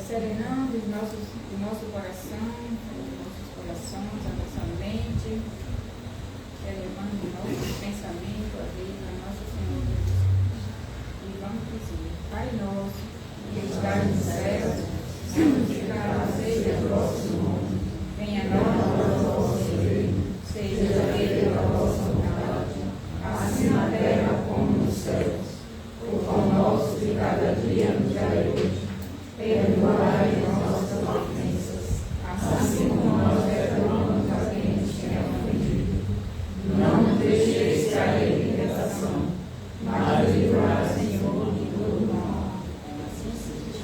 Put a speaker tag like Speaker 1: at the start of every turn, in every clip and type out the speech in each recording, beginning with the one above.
Speaker 1: Serenando o nosso coração, os nossos corações, a nossa mente, elevando o nosso pensamento a Deus, a nosso Senhor Jesus. E vamos dizer: Pai nosso, que estás no céu, santificado seja o vosso nome, venha a nós o vosso reino, seja feita a vossa vontade, assim na terra como nos céus. O pão nosso de cada dia nos dai hoje. Perdoai nossas ofensas, assim como nós perdoamos a quem nos tem ofendido. Não nos deixeis cair em tentação, mas livrai, Senhor, de todo mal. Assim seja.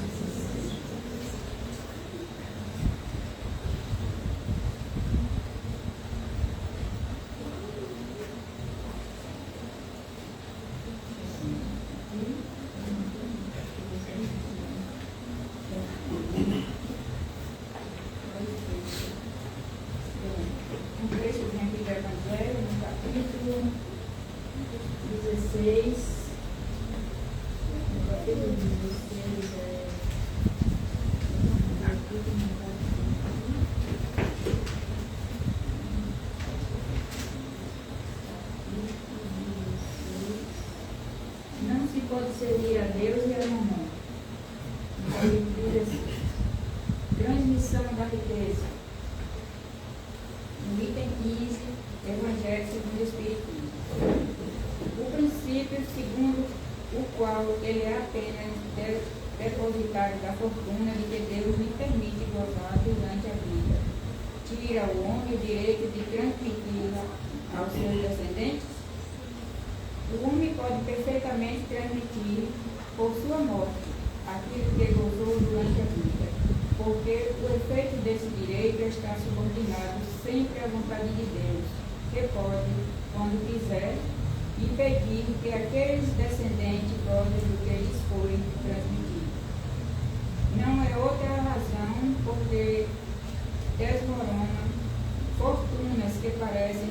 Speaker 1: Não se pode servir a Deus e a mamão. Transmissão da riqueza. No item 15, Evangelho segundo o Espiritismo. O princípio segundo o qual ele é apenas depositário da fortuna de que Deus lhe permite gozar durante a vida, tira ao homem o direito de transmiti-la aos seus descendentes? O homem pode perfeitamente transmitir por sua morte aquilo que gozou durante a vida, porque o efeito desse direito está subordinado sempre à vontade de Deus, que pode, quando quiser, impedir que aqueles descendentes gozem do que lhes foi transmitido. Não é outra razão porque desmorona fortunas que parecem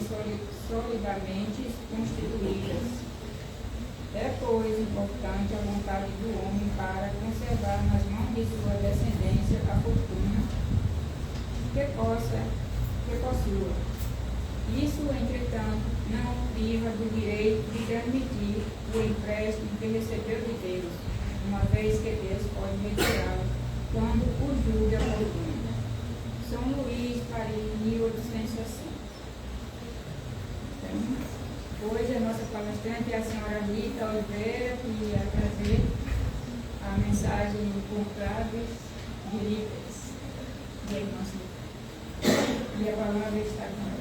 Speaker 1: solidamente constituídas. É, pois, importante a vontade do homem para conservar nas mãos de sua descendência a fortuna que possua. Isso, entretanto, não o priva do direito de transmitir o empréstimo que recebeu de Deus, uma vez que Deus pode retirá-lo quando o julga oportuno. São Luís, Paris, 1860. Hoje a nossa palestrante é a senhora Rita Oliveira, que irá trazer a mensagem do Conclave de Líderes de Irmãos. E a palavra está com ela.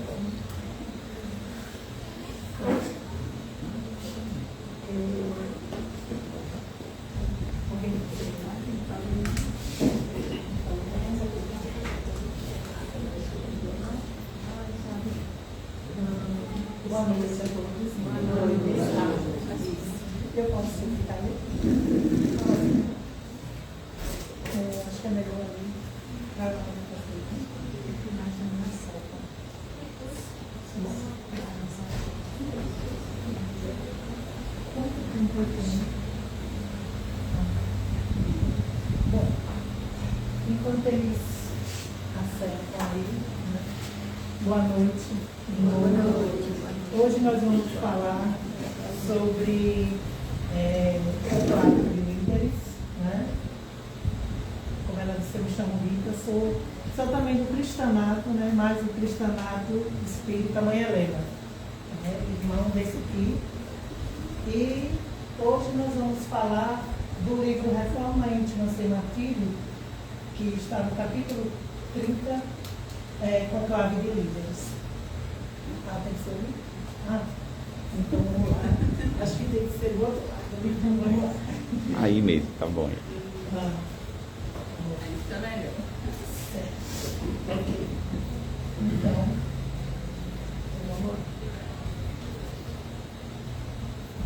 Speaker 2: Bom, enquanto eles acertam aí, né? Boa noite.
Speaker 1: Boa noite.
Speaker 2: Hoje nós vamos falar sobre o quadro de líderes, né? Como ela disse, eu me chamo Rita, sou também do cristanato, né? Mas o cristanato espírita Mãe Helena, né? Irmão desse aqui. E hoje nós vamos falar do livro Reforma Íntima Sem Martírio, que está no capítulo 30, Conclave de Líderes. Tem que ser então vamos lá. Acho que tem que ser do outro lado. Então vamos lá.
Speaker 3: Aí mesmo, tá bom.
Speaker 1: Está melhor.
Speaker 2: Certo. Ok. Então, vamos lá.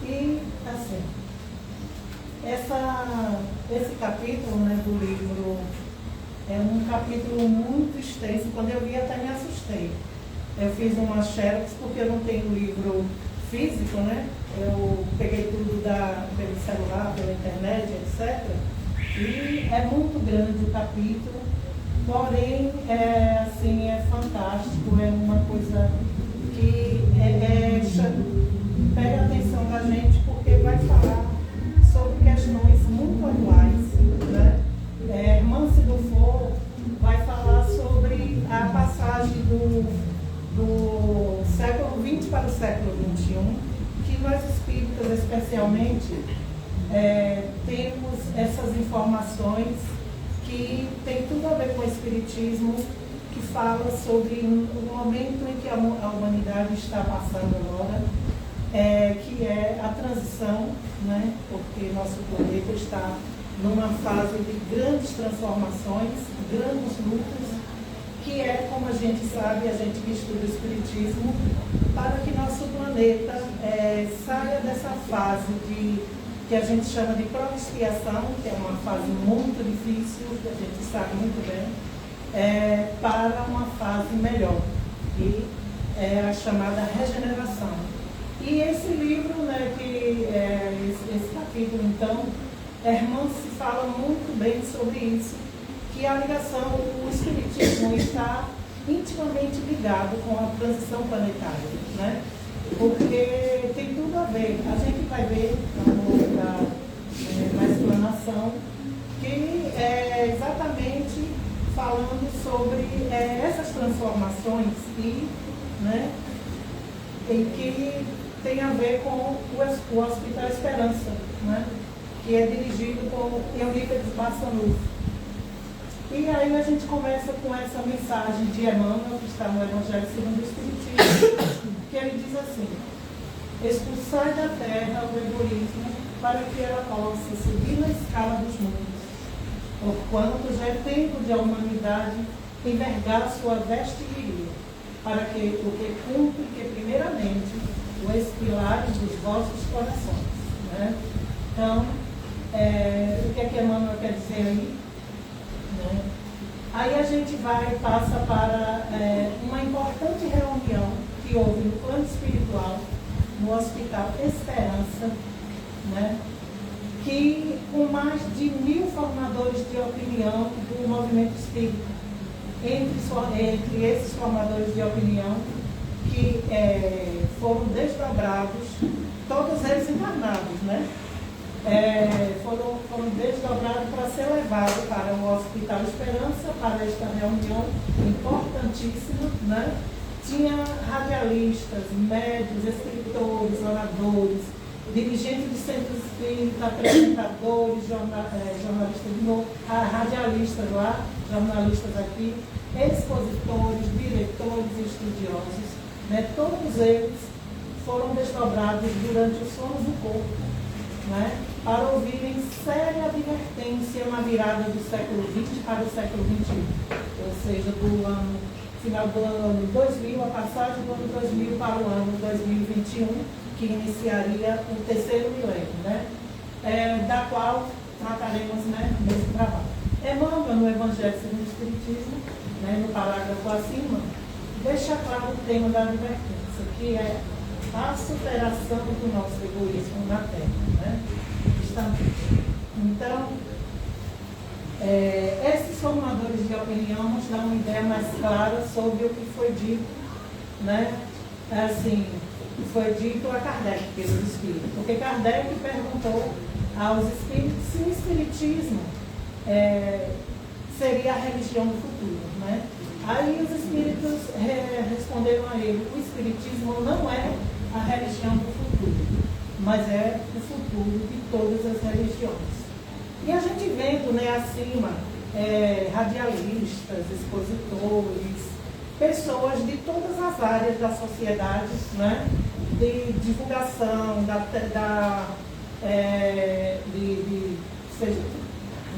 Speaker 2: E assim, esse capítulo, né, do livro é um capítulo muito extenso. Quando eu vi, até me assustei. Eu fiz uma xerox porque eu não tenho livro físico, né? Eu peguei tudo pelo celular, pela internet, etc. E é muito grande o capítulo, porém, assim, é fantástico, é uma coisa que pega a atenção da gente, porque vai falar sobre questões muito atuais, né? Irmã Sidufo vai falar sobre a passagem do século XX para o século XXI, que nós espíritas, especialmente, temos essas informações que tem tudo a ver com o espiritismo, que fala sobre o momento em que a humanidade está passando agora, que é a transição, né? Porque nosso planeta está numa fase de grandes transformações, grandes lutas, que é, como a gente sabe, a gente que estuda o Espiritismo, para que nosso planeta saia dessa fase que a gente chama de pró-expiação, que é uma fase muito difícil, que a gente sabe muito bem, para uma fase melhor, que é a chamada regeneração. E esse livro, né, esse capítulo, então, Herman se fala muito bem sobre isso, que a ligação, o Espiritismo está intimamente ligado com a transição planetária, né? Porque tem tudo a ver. A gente vai ver na explanação que é exatamente falando sobre essas transformações né, e que tem a ver com o Hospital Esperança, né, que é dirigido por Eurípides Massanudo. E aí a gente começa com essa mensagem de Emmanuel, que está no Evangelho segundo o Espiritismo, que ele diz assim: expulsai da terra o egoísmo para que ela possa subir na escala dos mundos, porquanto já é tempo de a humanidade envergar sua veste viril, para que o que cumpre que primeiramente os pilares dos vossos corações. Né? Então, o que é que Emmanuel quer dizer aí? Né? Aí a gente passa para uma importante reunião que houve no plano espiritual, no Hospital Esperança, né? Que com mais de 1000 formadores de opinião do movimento espírita, entre esses formadores de opinião que foram desdobrados, todos eles encarnados, né? Foram desdobrados para ser levados para o Hospital Esperança, para esta reunião importantíssima, né? Tinha radialistas, médios, escritores, oradores, dirigentes de centros espíritas, apresentadores, jornalistas de novo, radialistas lá, jornalistas aqui, expositores, diretores e estudiosos, né? Todos eles foram desdobrados durante o sono do corpo, né? Para ouvirem séria advertência na virada do século XX para o século XXI, ou seja, do final do ano 2000, a passagem do ano 2000 para o ano 2021, que iniciaria o terceiro milênio, né? Da qual trataremos, né, nesse trabalho. Emmanuel, no Evangelho segundo o Espiritismo, né, no parágrafo acima, deixa claro o tema da advertência, que é a superação do nosso egoísmo na Terra, né? Justamente. Então, esses formadores de opinião nos dão uma ideia mais clara sobre o que foi dito, né? Assim, foi dito a Kardec pelos espíritos, porque Kardec perguntou aos espíritos se o espiritismo seria a religião do futuro, né? Aí os espíritos responderam a ele: o espiritismo não é a religião do futuro, mas é o futuro de todas as religiões. E a gente vendo, né, acima, radialistas, expositores, pessoas de todas as áreas da sociedade, né, de divulgação,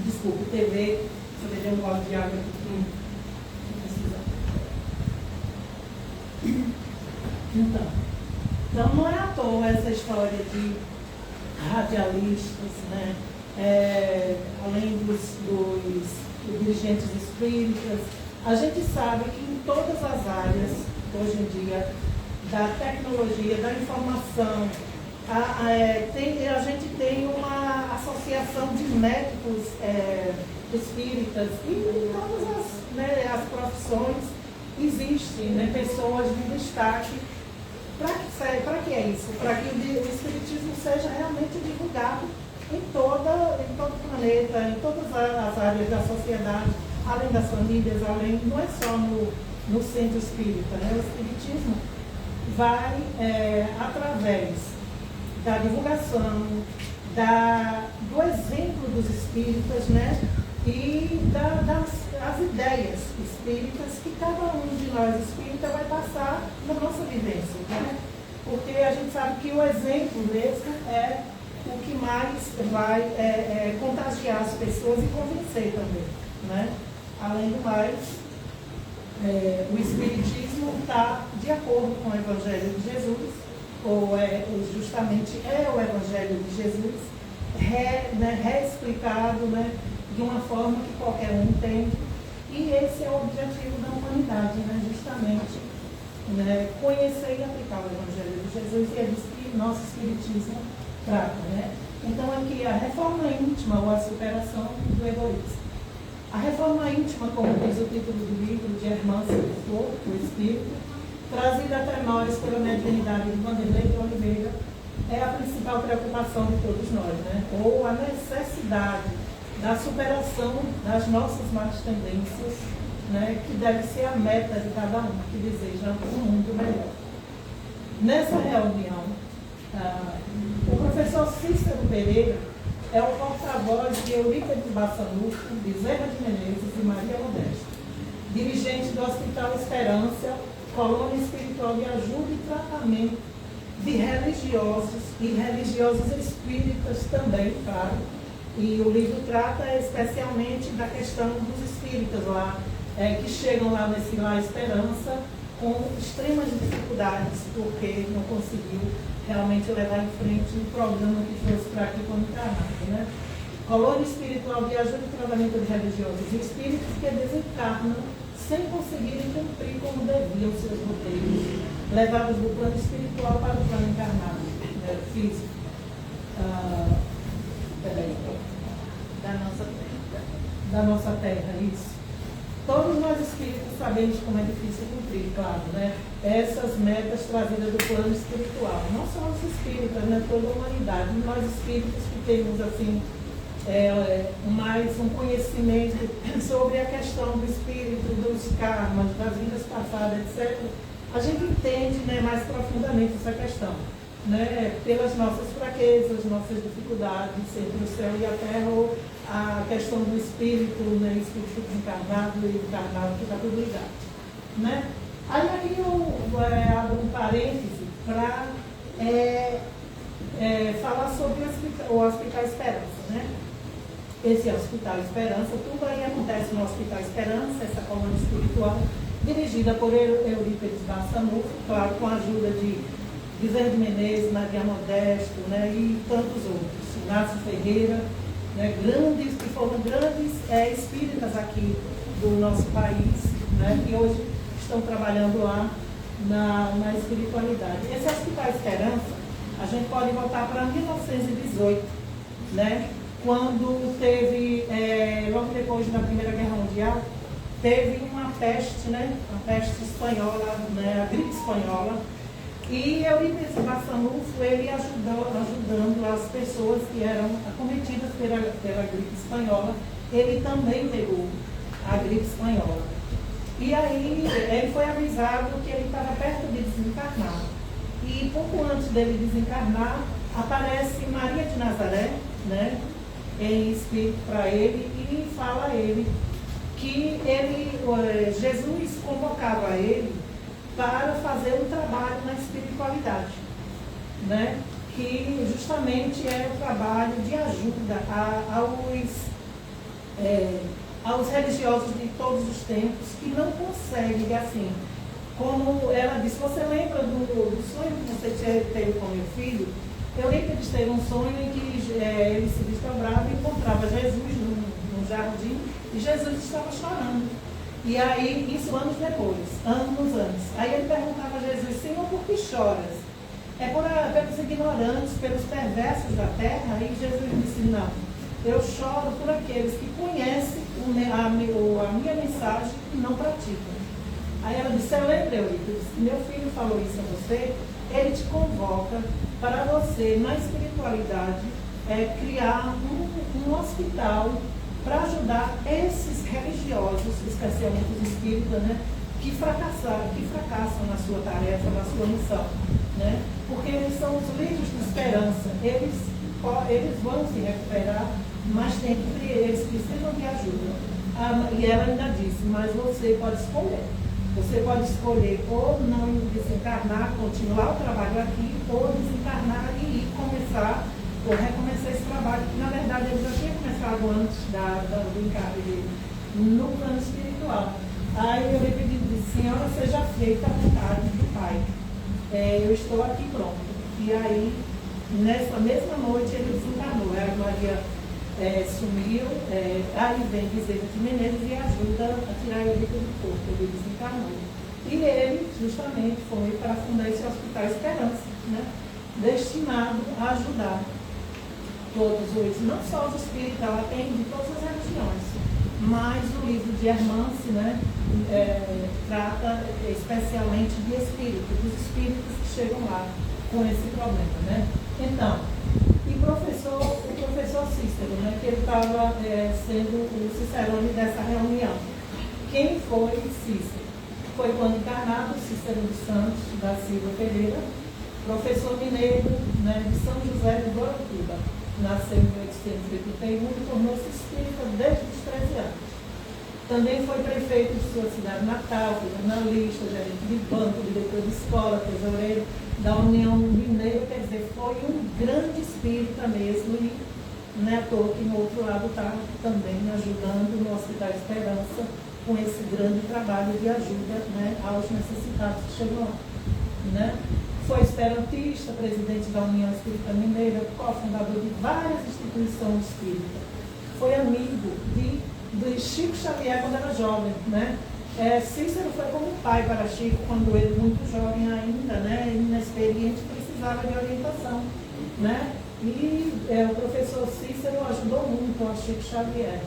Speaker 2: desculpe, TV, deixa eu beber um gole de água aqui. Então não é à toa essa história de radialistas, né? Além dos dirigentes espíritas, a gente sabe que em todas as áreas, hoje em dia, da tecnologia, da informação, a gente tem uma associação de médicos espíritas e em todas as profissões existem, né, pessoas de destaque. Para que é isso? Para que o espiritismo seja realmente divulgado em todo o planeta, em todas as áreas da sociedade, além das famílias, não é só no centro espírita, né? O espiritismo vai, através da divulgação, do exemplo dos espíritas, né? E das ideias espíritas que cada um de nós espíritas vai passar na nossa vivência, né? Porque a gente sabe que o exemplo mesmo é o que mais vai contagiar as pessoas e convencer também, né? Além do mais, o espiritismo está de acordo com o Evangelho de Jesus, ou justamente o Evangelho de Jesus, reexplicado, né, de uma forma que qualquer um entende. E esse é o objetivo da humanidade, né, justamente, né, conhecer e aplicar o Evangelho de Jesus, e é disso que nosso espiritismo trata, né? Então aqui a reforma íntima ou a superação do egoísmo. A reforma íntima, como diz o título do livro de Hermâncio Dufour, o Espírito, trazida até nós pela mediunidade de Vanderlei de Oliveira, é a principal preocupação de todos nós, né? Ou a necessidade da superação das nossas más tendências, né? Que deve ser a meta de cada um que deseja um mundo melhor. Nessa reunião, o professor Cícero Pereira é o porta-voz de Eurípides Bassanufo, Bezerra de Menezes e Maria Modesta, dirigente do Hospital Esperança, colônia espiritual de ajuda e tratamento de religiosos e religiosos espíritas também, claro. E o livro trata especialmente da questão dos espíritas lá, que chegam lá nesse Lar Esperança com extremas dificuldades, porque não conseguiu realmente levar em frente o programa que trouxe para aqui como encarnado, né? Colônia espiritual de ajuda e tratamento de religiosos e espíritos que desencarnam sem conseguirem cumprir como deviam seus roteiros, levados do plano espiritual para o plano encarnado, né, físico. Da nossa terra, isso. Todos nós espíritos sabemos como é difícil cumprir, claro, né? Essas metas trazidas do plano espiritual. Não só os espíritas, né? Toda a humanidade. Nós espíritos que temos, assim, mais um conhecimento sobre a questão do espírito, dos karmas, das vidas passadas, etc. A gente entende, né, mais profundamente essa questão, né? Pelas nossas fraquezas, nossas dificuldades entre o céu e a terra, ou a questão do espírito, né, espírito encarnado e encarnado, que está tudo ligado, né? Aí aqui eu abro um parêntese para falar sobre o Hospital Esperança, né? Esse Hospital Esperança, tudo aí acontece no Hospital Esperança, essa colônia espiritual, dirigida por Eurípides Bassanufo, claro, com a ajuda de Bezerra de Menezes, Maria Modesto, né, e tantos outros, Inácio Ferreira, né, que foram grandes espíritas aqui do nosso país, né, que hoje estão trabalhando lá na espiritualidade. Esse Hospital Esperança, a gente pode voltar para 1918, né? Quando teve, logo depois da Primeira Guerra Mundial, teve uma peste, né? A peste espanhola, né? A gripe espanhola. E Eurípides Barçanufo, ele ajudando as pessoas que eram acometidas pela gripe espanhola, ele também pegou a gripe espanhola. E aí ele foi avisado que ele estava perto de desencarnar. E pouco antes dele desencarnar, aparece Maria de Nazaré, né, em espírito para ele, e fala a ele que Jesus convocava ele para fazer um trabalho na espiritualidade, né, que justamente é o trabalho de ajuda aos religiosos de todos os tempos que não conseguem, assim, como ela disse, você lembra do sonho que você teve com meu filho? Eurípides teve um sonho em que ele se desdobrava e encontrava Jesus num jardim e Jesus estava chorando. E aí, isso anos depois, anos antes. Aí ele perguntava a Jesus, Senhor, por que choras? Pelos ignorantes, pelos perversos da terra? Aí Jesus disse, não, eu choro por aqueles que conhecem a minha mensagem e não praticam. Aí ela disse, você lembra, Eurípides, meu filho falou isso a você, ele te convoca para você, na espiritualidade, criar um hospital para ajudar esses religiosos, especialmente os espíritas, né, que fracassam na sua tarefa, na sua missão, né, porque eles são os líderes de esperança, eles vão se recuperar, mas eles precisam de ajuda. E ela ainda disse, mas você pode escolher. Você pode escolher ou não desencarnar, continuar o trabalho aqui, ou desencarnar e começar, ou recomeçar esse trabalho, que na verdade ele já tinha começado antes do encarne no plano espiritual. Aí eu disse, Senhora, seja feita a vontade do Pai. Eu estou aqui pronto. E aí, nessa mesma noite, ele desencarnou. A Maria sumiu, aí vem Bezerra de Menezes e ajuda a tirar ele do corpo. Ele desencarnou. E ele, justamente, foi para fundar esse Hospital Esperança, né, destinado a ajudar todos os, não só os espíritas, ela tem de todas as religiões, mas o livro de Hermance, né, trata especialmente de espíritos, dos espíritos que chegam lá com esse problema, né. Então, e o professor Cícero, né, que ele estava sendo o cicerone dessa reunião. Quem foi Cícero? Foi quando encarnado Cícero dos Santos da Silva Pereira, professor mineiro, né, de São José de Guaratuba. Nasceu em 1881 e tornou-se espírita desde os 13 anos. Também foi prefeito de sua cidade natal, foi jornalista, gerente de banco, diretor de escola, tesoureiro da União Mineira, quer dizer, foi um grande espírita mesmo, e não é à toa que no outro lado está também ajudando no Hospital Esperança com esse grande trabalho de ajuda, né, aos necessitados que chegam lá, né. Foi esperantista, presidente da União Espírita Mineira, cofundador de várias instituições espíritas. Foi amigo de Chico Xavier quando era jovem, né? Cícero foi como pai para Chico quando ele, muito jovem ainda, né, inexperiente, precisava de orientação, né? E o professor Cícero ajudou muito a Chico Xavier.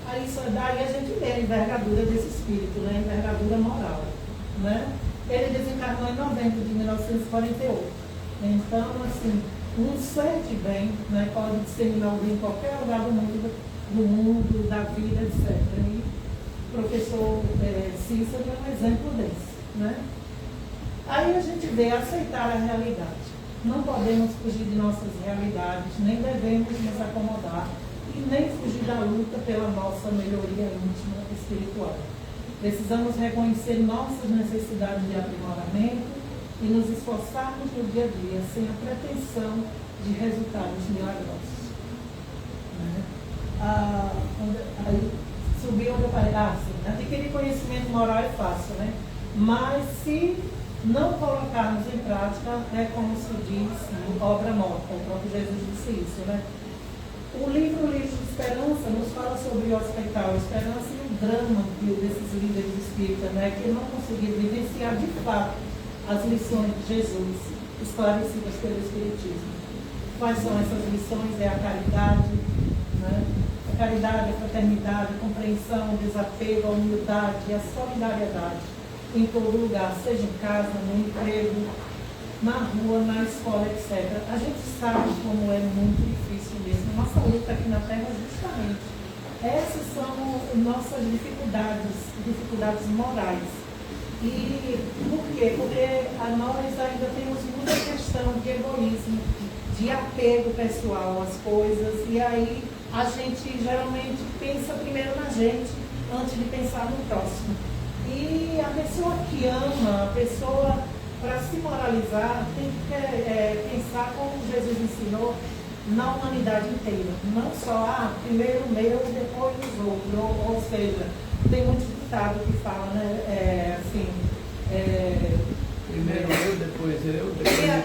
Speaker 2: Aí daí a gente vê a envergadura desse espírito, né? A envergadura moral, né? Ele desencarnou em novembro de 1948. Então, assim, um ser de bem, né, pode disseminar o bem em qualquer lugar do mundo, da vida, etc. E o professor Cícero é um exemplo desse, né? Aí a gente vê aceitar a realidade. Não podemos fugir de nossas realidades, nem devemos nos acomodar e nem fugir da luta pela nossa melhoria íntima espiritual. Precisamos reconhecer nossas necessidades de aprimoramento e nos esforçarmos no dia a dia, sem a pretensão de resultados milagrosos. Né? Aí subiu onde eu falei, sim, adquirir conhecimento moral é fácil, né? Mas se não colocarmos em prática, é como se diz, obra morta. O próprio Jesus disse isso, né? O livro de Esperança nos fala sobre o Hospital Esperança e o drama desses líderes espíritas, né, que não conseguiram vivenciar de fato as lições de Jesus esclarecidas pelo Espiritismo. Quais são essas lições? É a caridade, né? A caridade, a fraternidade, a compreensão, o desapego, a humildade e a solidariedade em todo lugar, seja em casa, no emprego, na rua, na escola, etc. A gente sabe como é muito difícil mesmo. Nossa luta aqui na Terra é justamente. Essas são nossas dificuldades morais. E por quê? Porque nós ainda temos muita questão de egoísmo, de apego pessoal às coisas, e aí a gente geralmente pensa primeiro na gente antes de pensar no próximo. E a pessoa que ama, a pessoa, para se moralizar, tem que pensar como Jesus ensinou na humanidade inteira. Não só, primeiro o meu e depois os outros. Ou seja, tem muito ditado que fala, né?
Speaker 3: Primeiro eu, depois eu.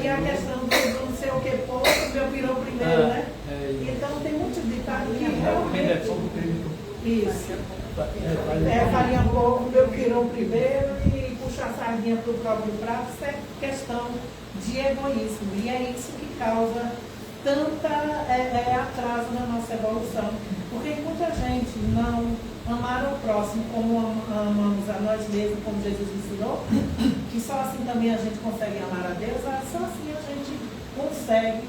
Speaker 2: E a questão do não sei o que pouco, o meu virou primeiro, né? Então tem muito ditado que realmente. Isso. Farinha pouco, o meu pirou primeiro e puxar a sardinha para o próprio prato, isso é questão de egoísmo. E é isso que causa tanta atraso na nossa evolução. Porque muita gente não amar o próximo como amamos a nós mesmos, como Jesus ensinou, que só assim também a gente consegue amar a Deus, só assim a gente consegue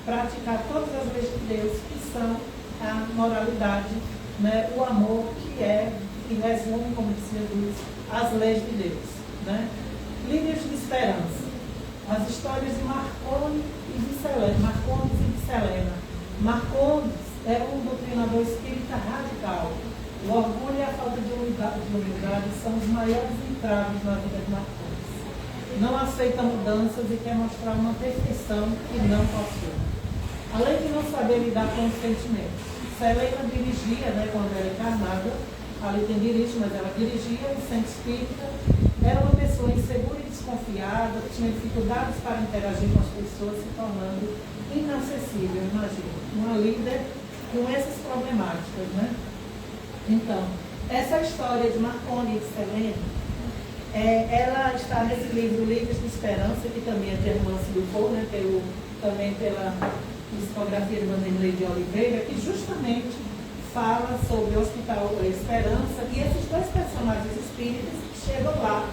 Speaker 2: praticar todas as leis de Deus, que são a moralidade, né, o amor, que resume, como disse Jesus, as leis de Deus. Né? Livros de esperança. As histórias de Marcondes e de Selena. Marcondes era um doutrinador espírita radical. O orgulho e a falta de humildade são os maiores entraves na vida de Marcondes. Não aceita mudanças e quer mostrar uma perfeição que não possui. Além de não saber lidar com os sentimentos. Selena dirigia, né, quando era encarnada, ali tem dirige, mas ela dirigia o centro espírita, era uma pessoa insegura e desconfiada, tinha dificuldades para interagir com as pessoas, se tornando inacessível, imagina, uma líder com essas problemáticas, né? Então, essa história de Marconi e de Selena, ela está nesse livro Livros de Esperança, que também é de Hermance Dufour, né, também pela psicografia de Vanderlei de Oliveira, que justamente fala sobre o Hospital Esperança e esses dois personagens espíritas que chegam lá,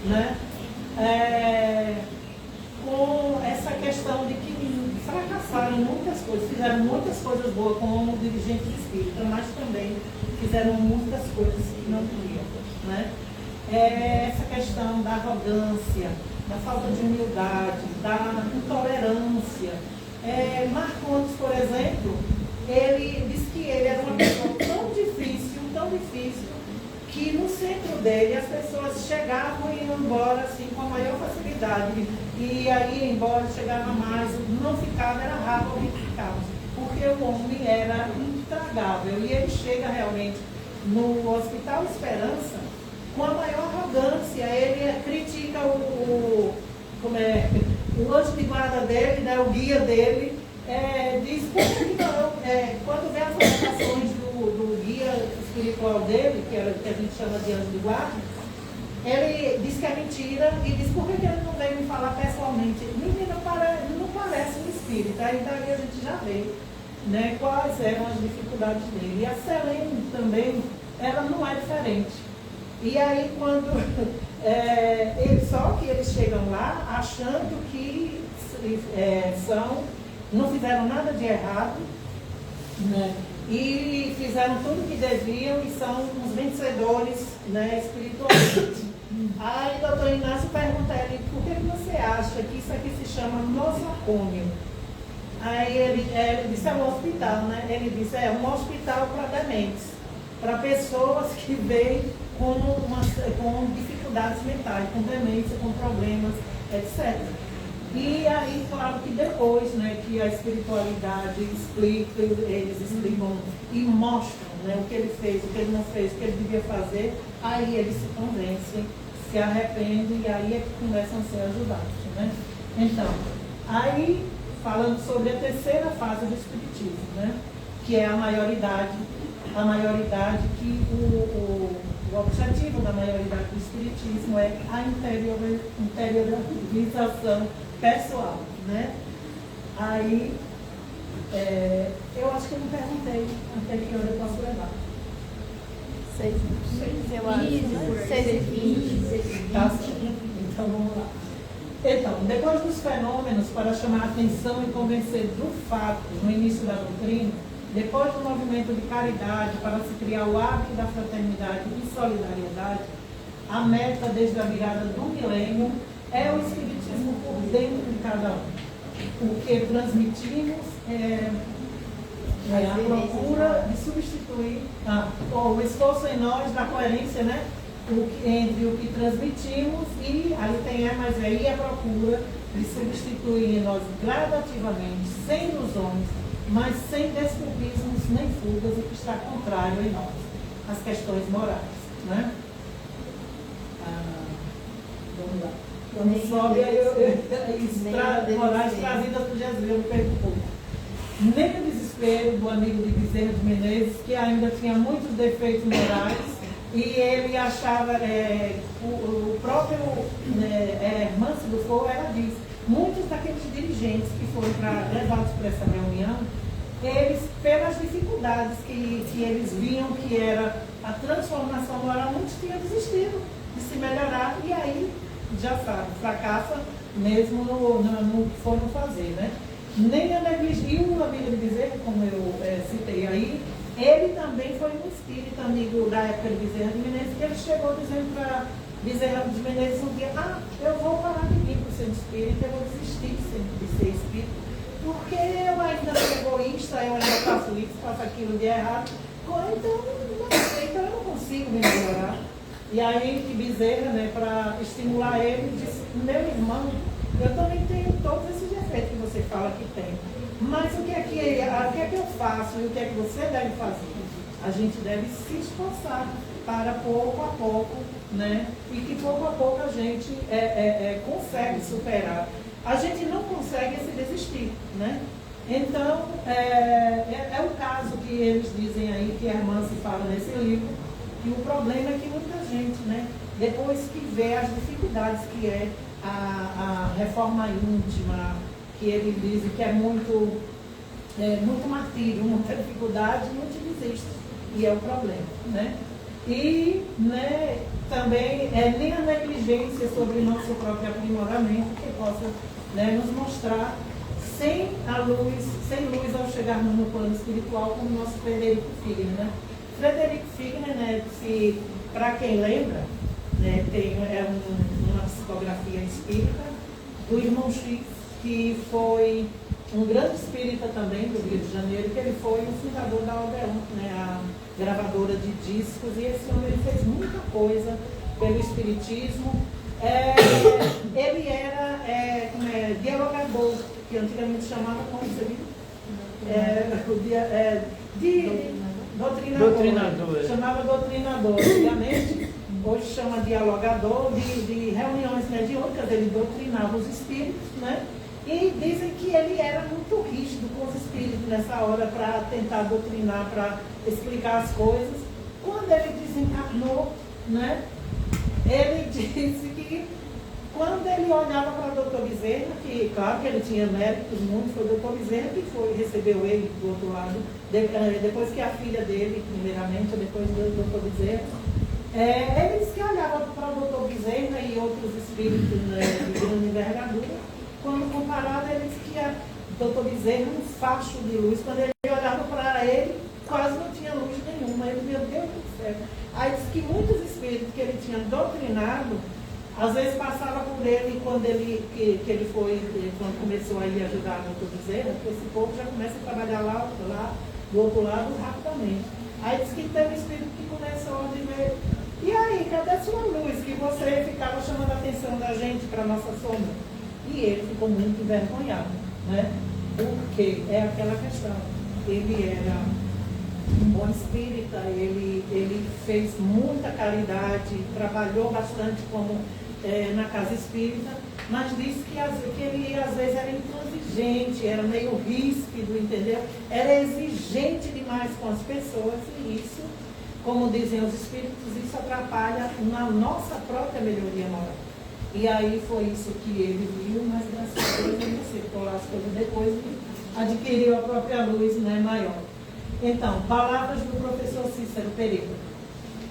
Speaker 2: né? Com essa questão de que fracassaram em muitas coisas, fizeram muitas coisas boas como dirigentes espíritas, mas também fizeram muitas coisas que não queriam, né? Essa questão da arrogância, da falta de humildade, da intolerância. Marcondes, por exemplo, ele disse que ele era uma pessoa tão difícil, que no centro dele as pessoas chegavam e iam embora assim, com a maior facilidade. E aí ia embora, chegava mais, não ficava, era raro alguém que ficava. Porque o homem era intragável. E ele chega realmente no Hospital Esperança com a maior arrogância. Ele critica o anjo de guarda dele, né, o guia dele, diz que não, quando vê as orientações do guia espiritual dele, que a gente chama de anjo de guarda, ele diz que é mentira e diz por que ele não veio me falar pessoalmente. Menina, não parece um espírito, aí daí a gente já vê, né, quais eram as dificuldades dele. E a Selene também, ela não é diferente. E aí quando só que eles chegam lá achando que não fizeram nada de errado, né? E fizeram tudo o que deviam e são os vencedores, né, espirituais. Aí o doutor Inácio pergunta a ele, por que você acha que isso aqui se chama nosocômio? Aí ele disse, é um hospital, né? Ele disse, é um hospital para dementes, para pessoas que vêm com dificuldades mentais, com demência, com problemas, etc. E aí, claro que depois, né, que a espiritualidade explica, eles explicam e mostram, né, o que ele fez, o que ele não fez, o que ele devia fazer, aí eles se convencem, se arrependem e aí é que começam a ser ajudados, né? Então, aí, falando sobre a terceira fase do espiritismo, né, que é a maioridade que o o objetivo da maioridade do Espiritismo é a interiorização pessoal, né? Aí, eu acho que eu não perguntei até que hora eu posso levar.
Speaker 4: 6 eu acho, né? 6h20.
Speaker 2: Tá certo. Então, vamos lá. Então, depois dos fenômenos para chamar a atenção e convencer do fato no início da doutrina, depois do movimento de caridade para se criar o hábito da fraternidade e solidariedade, a meta desde a virada do milênio é o Espiritismo por dentro de cada um. O que transmitimos é a procura de substituir o esforço em nós da coerência, né? Entre o que transmitimos e, aí tem mas aí a procura de substituir em nós gradativamente, sem ilusões, mas sem desculpismos nem fugas, o que está contrário em nós, as questões morais, né? Vamos lá. Quando sobe, aí morais trazidas por Jesus, eu me perco um pouco. Nem o desespero do amigo de Bezerra de Menezes, que ainda tinha muitos defeitos morais, e ele achava, o próprio Manso do Fogo, ela diz, muitos daqueles dirigentes que foram levados para essa reunião, eles, pelas dificuldades que eles viam que era a transformação moral, muitos tinham desistido de se melhorar, e aí, já sabe, fracassa mesmo no que foram fazer, né? Nem a negligência. E o amigo de Bezerra, como eu citei aí, ele também foi um espírito amigo da época de Bezerra de Menezes, que ele chegou dizendo para Bezerra de Menezes um dia, eu vou parar de vir para ser espírito, eu vou desistir de ser espírito, porque eu ainda sou egoísta, eu ainda faço isso, faço aquilo de errado, então eu não consigo me melhorar. E aí que Bezerra, né, para estimular ele, disse, meu irmão, eu também tenho todos esses defeitos que você fala que tem. Mas o que é que eu faço e o que é que você deve fazer? A gente deve se esforçar para pouco a pouco, né? E que pouco a pouco a gente consegue superar. A gente não consegue se desistir, né? Então, é o caso que eles dizem aí, que a irmã se fala nesse livro, que o problema é que muita gente, né? Depois que vê as dificuldades que é a reforma íntima, que ele diz que é muito martírio, muita dificuldade, muitos desistem. E é o problema, né? E, né, também nem a negligência sobre nosso próprio aprimoramento que possa, né, nos mostrar sem luz ao chegarmos no plano espiritual, como nosso Frederico Figner, né? Frederico Figner, né, para quem lembra, né, tem uma psicografia espírita do irmão X, que foi um grande espírita também do Rio de Janeiro, que ele foi o fundador da Odeon, né, a gravadora de discos, e esse homem ele fez muita coisa pelo espiritismo. Ele era dialogador, que antigamente chamava, como você viu? Doutrinador. Chamava doutrinador antigamente, hoje chama dialogador, de reuniões mediúnicas, ele doutrinava os espíritos, né? E dizem que ele era muito rígido com os espíritos nessa hora para tentar doutrinar, para explicar as coisas. Quando ele desencarnou, né, ele disse que quando ele olhava para o Dr. Bezerra, que claro que ele tinha méritos muito, foi o Dr. Bezerra que recebeu ele do outro lado, depois que a filha dele, primeiramente, depois do Dr. Bezerra, ele disse que olhava para o Dr. Bezerra e outros espíritos, né, de grande envergadura. Quando comparado, ele disse que o Dr. Bezerra, um facho de luz, quando ele olhava para ele, quase não tinha luz nenhuma. Ele, meu Deus do céu. Aí disse que muitos espíritos que ele tinha doutrinado, às vezes passava por ele quando quando começou a ir ajudar o Dr. Bezerra, porque esse povo já começa a trabalhar lá do outro lado rapidamente. Aí disse que teve um espírito que começou a dizer, e aí, cadê a sua luz? Que você ficava chamando a atenção da gente para a nossa sombra. E ele ficou muito envergonhado, né? Porque é aquela questão. Ele era um bom espírita, ele fez muita caridade, trabalhou bastante na casa espírita, mas disse que ele às vezes era intransigente, era meio ríspido, entendeu? Era exigente demais com as pessoas, e isso como dizem os espíritos, isso atrapalha na nossa própria melhoria moral. E aí foi isso que ele viu, mas graças a Deus ele acertou as coisas depois e adquiriu a própria luz, né, maior. Então, palavras do professor Cícero Pereira.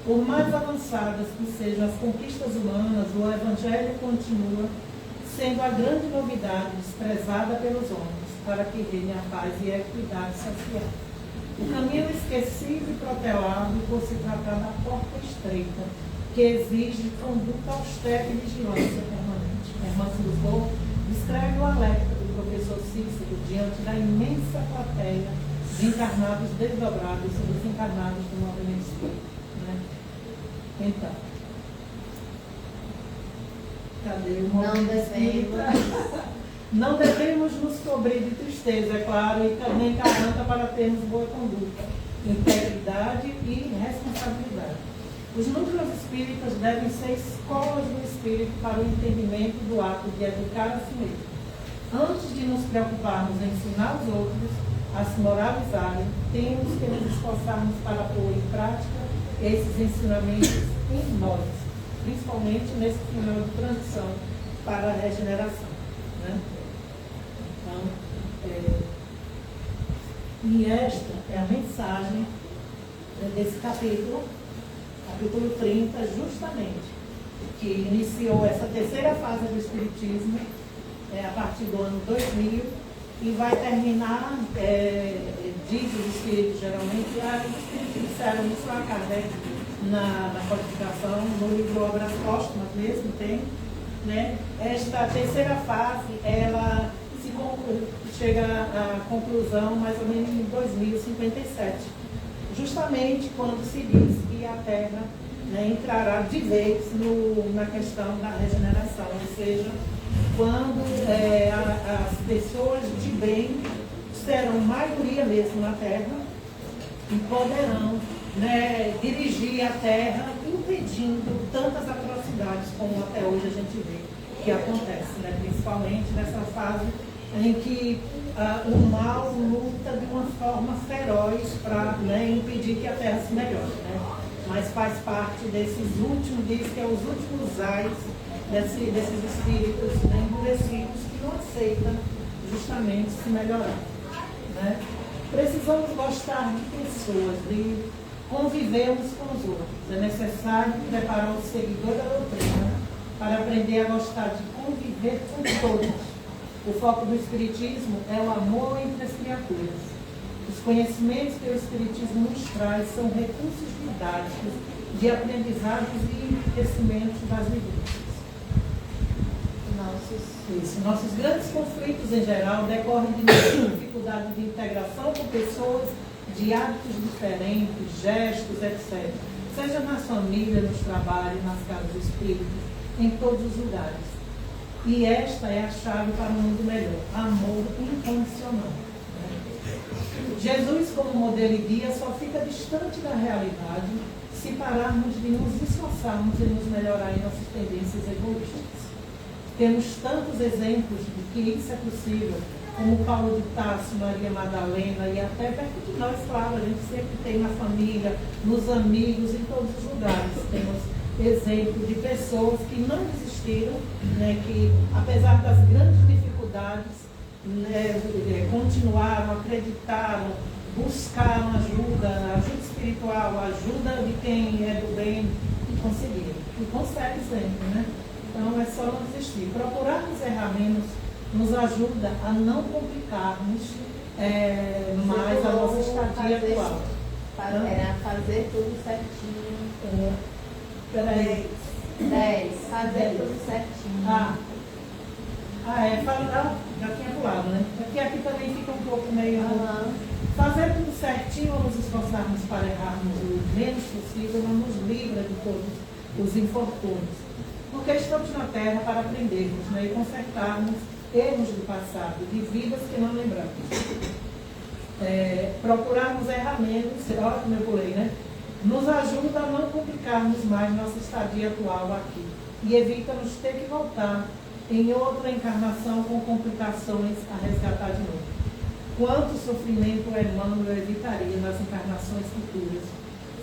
Speaker 2: Por mais avançadas que sejam as conquistas humanas, o Evangelho continua sendo a grande novidade desprezada pelos homens, para que reine a paz e a equidade social. O caminho esquecido e protelado por se tratar da porta estreita, que exige conduta austera e vigilância permanente. A irmã Silvô descreve o alerta do professor Cícero diante da imensa plateia de encarnados desdobrados e desencarnados do movimento espírita. Né? Então, cadê o movimento espírita? Não devemos nos cobrir de tristeza, é claro, e nem caranta para termos boa conduta, integridade e responsabilidade. Os núcleos espíritas devem ser escolas do espírito para o entendimento do ato de educar a si mesmo. Antes de nos preocuparmos em ensinar os outros a se moralizarem, temos que nos esforçarmos para pôr em prática esses ensinamentos em nós, principalmente nesse final de transição para a regeneração. Né? Então, e esta é a mensagem desse capítulo 30, justamente, que iniciou essa terceira fase do Espiritismo a partir do ano 2000 e vai terminar, diz os Espíritos geralmente, os Espíritos disseram isso a Kardec na codificação, no livro Obras Póstumas mesmo tem, né? Esta terceira fase, ela chega à conclusão mais ou menos em 2057, justamente quando se diz que a Terra, né, entrará de vez na questão da regeneração, ou seja, quando as pessoas de bem serão maioria mesmo na Terra e poderão, né, dirigir a Terra impedindo tantas atrocidades como até hoje a gente vê que acontece, né, principalmente nessa fase em que o mal luta de uma forma feroz para, né, impedir que a Terra se melhore, né? Mas faz parte desses últimos, diz que é os últimos ais desses espíritos, né, endurecidos que não aceitam justamente se melhorar, né? Precisamos gostar de pessoas, de convivermos com os outros. É necessário preparar o seguidor da doutrina para aprender a gostar de conviver com todos. O foco do Espiritismo é o amor entre as criaturas. Os conhecimentos que o Espiritismo nos traz são recursos didáticos de aprendizados e enriquecimentos das vivências. Nossos grandes conflitos, em geral, decorrem de dificuldade de integração com pessoas de hábitos diferentes, gestos, etc. Seja nas famílias, nos trabalhos, nas casas espíritas, em todos os lugares. E esta é a chave para um mundo melhor, amor incondicional. Jesus, como modelo e guia, só fica distante da realidade se pararmos de nos esforçarmos em nos melhorar em nossas tendências egoístas. Temos tantos exemplos de que isso é possível, como Paulo de Tarso, Maria Madalena e até perto de nós, claro, a gente sempre tem na família, nos amigos, em todos os lugares. Temos exemplo de pessoas que não desistiram, né, que apesar das grandes dificuldades, né, continuaram, acreditaram, buscaram ajuda espiritual, ajuda de quem é do bem e conseguiram. E consegue sempre, né? Então é só não desistir. Procurarmos errar menos nos ajuda a não complicarmos mais a nossa estadia atual.
Speaker 4: Era fazer tudo certinho.
Speaker 2: Peraí.
Speaker 4: 10. Fazer tudo certinho.
Speaker 2: Já tinha pulado, né? Aqui também fica um pouco meio... Fazer tudo certinho ou nos esforçarmos para errarmos o menos possível não nos livra de todos os infortúnios. Porque estamos na Terra para aprendermos, né, e consertarmos erros do passado, de vidas que não lembramos. Procurarmos errar menos, olha como eu pulei, né? Nos ajuda a não complicarmos mais nossa estadia atual aqui e evita-nos ter que voltar em outra encarnação com complicações a resgatar de novo. Quanto sofrimento Emmanuel evitaria nas encarnações futuras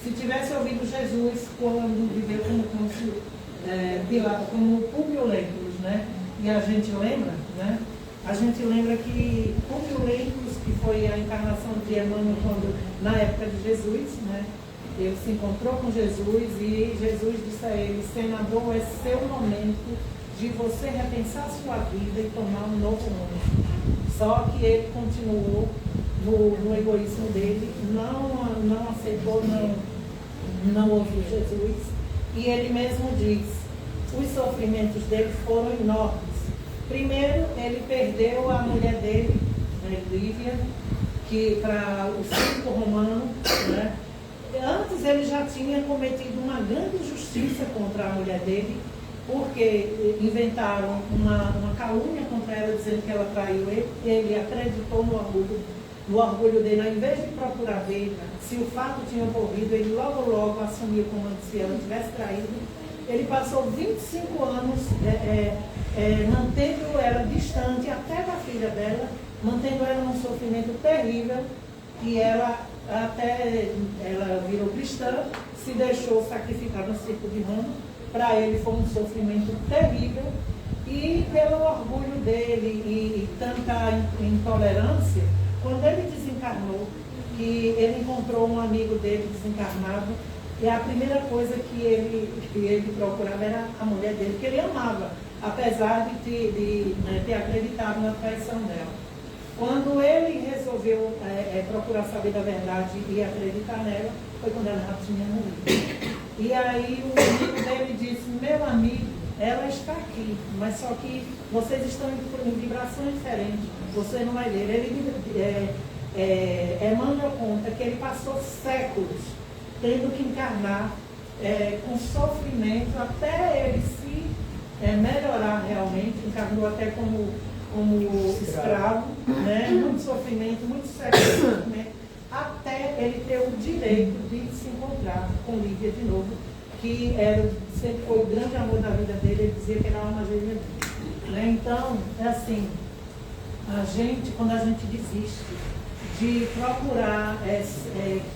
Speaker 2: se tivesse ouvido Jesus quando viveu como Públio Lentulus, né? E a gente lembra, né? A gente lembra que Públio Lentulus, que foi a encarnação de Emmanuel na época de Jesus, né? Ele se encontrou com Jesus e Jesus disse a ele: senador, é seu momento de você repensar a sua vida e tomar um novo rumo. Só que ele continuou no egoísmo dele, não aceitou, não ouviu Jesus. E ele mesmo diz, os sofrimentos dele foram enormes. Primeiro, ele perdeu a mulher dele, né, Lívia, que para o circo romano, né? Antes ele já tinha cometido uma grande injustiça contra a mulher dele, porque inventaram uma calúnia contra ela, dizendo que ela traiu ele. Ele acreditou no orgulho dele, ao invés de procurar ver se o fato tinha ocorrido, ele logo assumiu como se ela tivesse traído. Ele passou 25 anos mantendo ela distante até da filha dela, mantendo ela num sofrimento terrível, e ela virou cristã, se deixou sacrificar no circo de Roma. Para ele foi um sofrimento terrível, e pelo orgulho dele e tanta intolerância, quando ele desencarnou, que ele encontrou um amigo dele desencarnado, e a primeira coisa que ele procurava era a mulher dele, que ele amava, apesar de ter acreditado na traição dela. Quando ele resolveu procurar saber da verdade e acreditar nela, foi quando ela já tinha morrido. E aí o amigo dele disse: meu amigo, ela está aqui, mas só que vocês estão em vibrações diferentes, você não vai ver. Emmanuel conta que ele passou séculos tendo que encarnar com sofrimento até ele se melhorar realmente. Encarnou até como escravo, né? Muito sofrimento, muito sofrimento, até ele ter o direito de se encontrar com Lívia de novo, que sempre foi o grande amor da vida dele. Ele dizia que era uma alma gêmea dele, né? Então, é assim, quando a gente desiste de procurar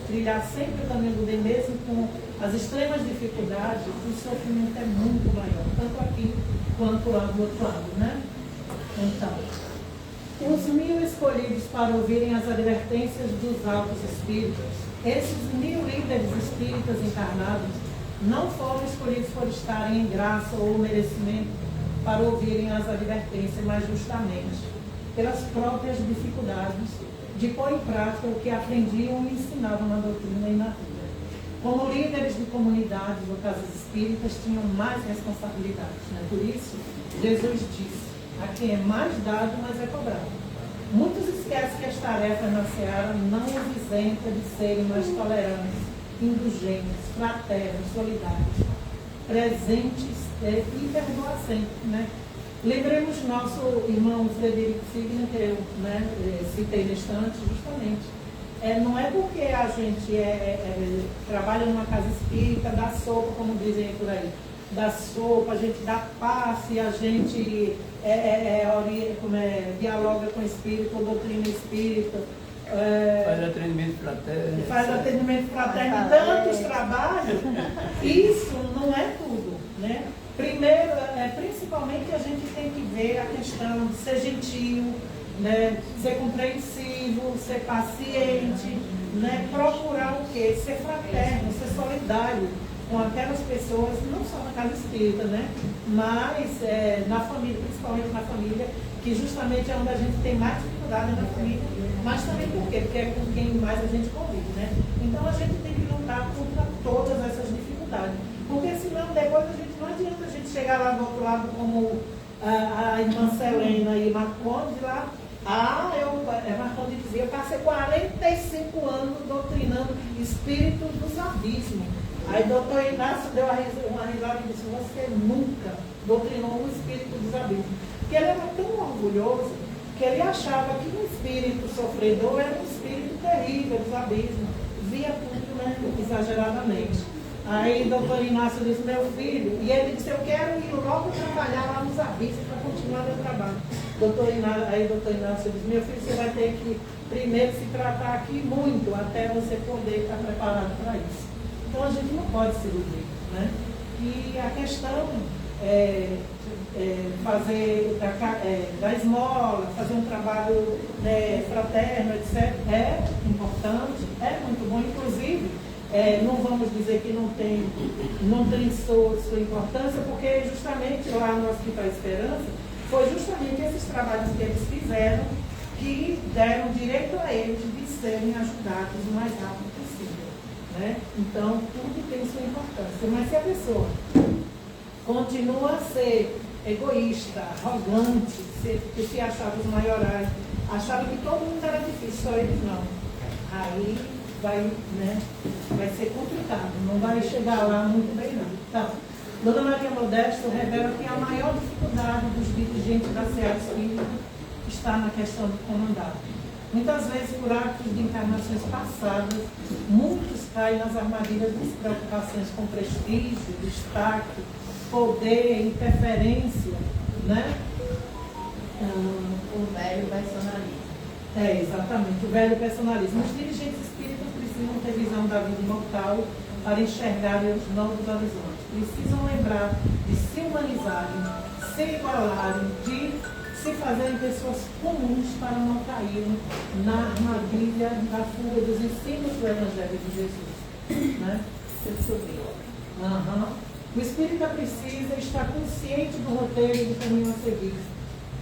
Speaker 2: trilhar sempre o caminho do bem, mesmo com as extremas dificuldades, o sofrimento é muito maior, tanto aqui quanto lá do outro lado, né? Então, os 1000 escolhidos para ouvirem as advertências dos altos espíritos, esses 1000 líderes espíritas encarnados, não foram escolhidos por estarem em graça ou merecimento para ouvirem as advertências, mas justamente pelas próprias dificuldades de pôr em prática o que aprendiam e ensinavam na doutrina e na vida. Como líderes de comunidades ou casas espíritas, tinham mais responsabilidades, né? Por isso, Jesus disse: a quem é mais dado, mais é cobrado. Muitos esquecem que as tarefas na seara não os isenta de serem mais tolerantes, indulgentes, fraternos, solidários, presentes e perdoar sempre, né? Lembremos nosso irmão Frederico Signa, que eu citei neste antes, justamente. Não é porque a gente trabalha numa casa espírita, dá sopa, como dizem por aí, dá sopa, a gente dá passe, a gente dialoga com o espírito, doutrina espírita,
Speaker 3: faz atendimento fraterno.
Speaker 2: Faz atendimento fraterno, tantos trabalhos. Isso não é tudo, né? Primeiro, principalmente, a gente tem que ver a questão de ser gentil, né? Ser compreensivo, ser paciente, né? Procurar o quê? Ser fraterno, ser solidário com aquelas pessoas, não só na casa espírita, né? Mas na família, principalmente na família, que justamente é onde a gente tem mais dificuldade na família. Mas também por quê? Porque é com quem mais a gente convive, né? Então a gente tem que lutar contra todas essas dificuldades. Porque senão depois não adianta a gente chegar lá do outro lado como a irmã Selena e Marcondes lá. Marcondes dizia: eu passei 45 anos doutrinando espíritos dos abismos. Aí o doutor Inácio deu uma risada e disse: você nunca doutrinou um espírito dos abismos. Porque ele era tão orgulhoso que ele achava que um espírito sofredor era um espírito terrível dos abismos. Via tudo, né, exageradamente. Aí o doutor Inácio disse: meu filho, e ele disse: eu quero ir logo trabalhar lá nos abismos para continuar meu trabalho. Aí o doutor Inácio disse: meu filho, você vai ter que primeiro se tratar aqui muito, até você poder estar preparado para isso. Então a gente não pode se iludir, né? E a questão é fazer da esmola, fazer um trabalho fraterno, etc., é importante, é muito bom. Inclusive, não vamos dizer que não tem sua importância, porque justamente lá no Hospital Esperança, foi justamente esses trabalhos que eles fizeram que deram direito a eles de serem ajudados o mais rápido possível, né? Então, tudo tem sua importância. Mas se a pessoa continua a ser egoísta, arrogante, que se achava os maiorais, achava que todo mundo era difícil, só eles não. Aí vai ser complicado, não vai chegar lá muito bem não. Então, Dona Maria Modesto revela que a maior dificuldade dos dirigentes da Seara Espírita está na questão do comandar. Muitas vezes, por hábitos de encarnações passadas, muitos caem nas armadilhas das preocupações com prestígio, destaque, poder, interferência, né?
Speaker 4: O velho personalismo.
Speaker 2: Exatamente, o velho personalismo. Os dirigentes espíritas precisam ter visão da vida imortal para enxergarem os novos horizontes. Precisam lembrar de se humanizarem, se igualarem, de se fazerem pessoas comuns para não caírem na armadilha da fuga dos ensinos do Evangelho de Jesus. Né? O espírita precisa estar consciente do roteiro e do caminho a seguir.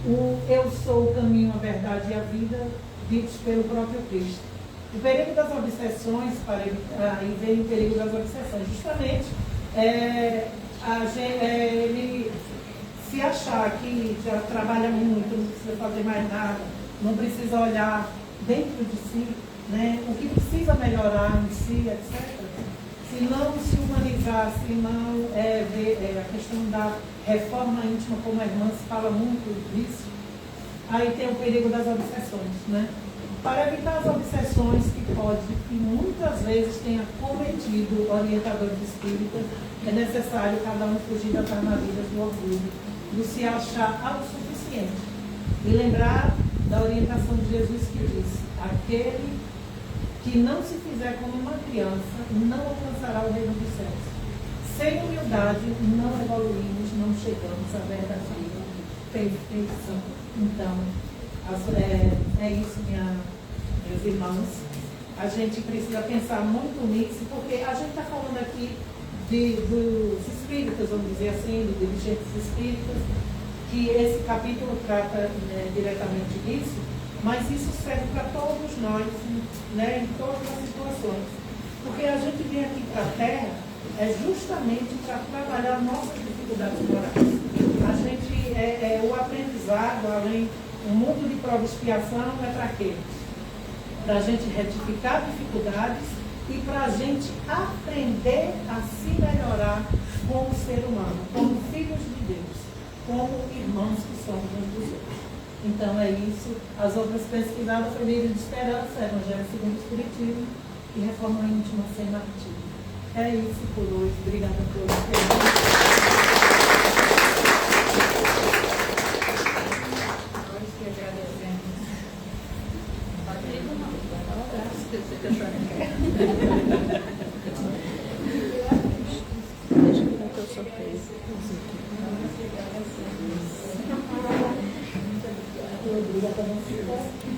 Speaker 2: O eu sou o caminho, a verdade e a vida, ditos pelo próprio Cristo. O perigo das obsessões, aí vem o perigo das obsessões, justamente ele se achar que já trabalha muito, não precisa fazer mais nada, não precisa olhar dentro de si, né, o que precisa melhorar em si, etc. Se não se humanizar, se não ver a questão da reforma íntima, como a irmã se fala muito disso, aí tem o perigo das obsessões, né? Para evitar as obsessões que muitas vezes tenha cometido orientadores espíritas, é necessário cada um fugir das armadilhas do orgulho, do se achar autossuficiente. E lembrar da orientação de Jesus que diz: aquele que não se fizer como uma criança não alcançará o reino dos céus. Sem humildade não evoluímos, não chegamos à verdadeira perfeição. Então, é isso, meus irmãos. A gente precisa pensar muito nisso, porque a gente está falando aqui dos espíritas, vamos dizer assim, dos dirigentes espíritas, que esse capítulo trata diretamente disso, mas isso serve para todos nós, né, em todas as situações. Porque a gente vem aqui para a Terra justamente para trabalhar nossas dificuldades morais. A gente, o aprendizado, além do mundo de prova e expiação, é para quê? Para a gente retificar dificuldades e para a gente aprender a se melhorar como ser humano, como filhos de Deus, como irmãos que somos uns dos outros. Então é isso. As outras pesquisadas foi Livro de Esperança, Evangelho segundo o Espiritismo e Reforma Íntima sem martírio. É isso por hoje. Obrigada por
Speaker 1: Nós que agradecemos.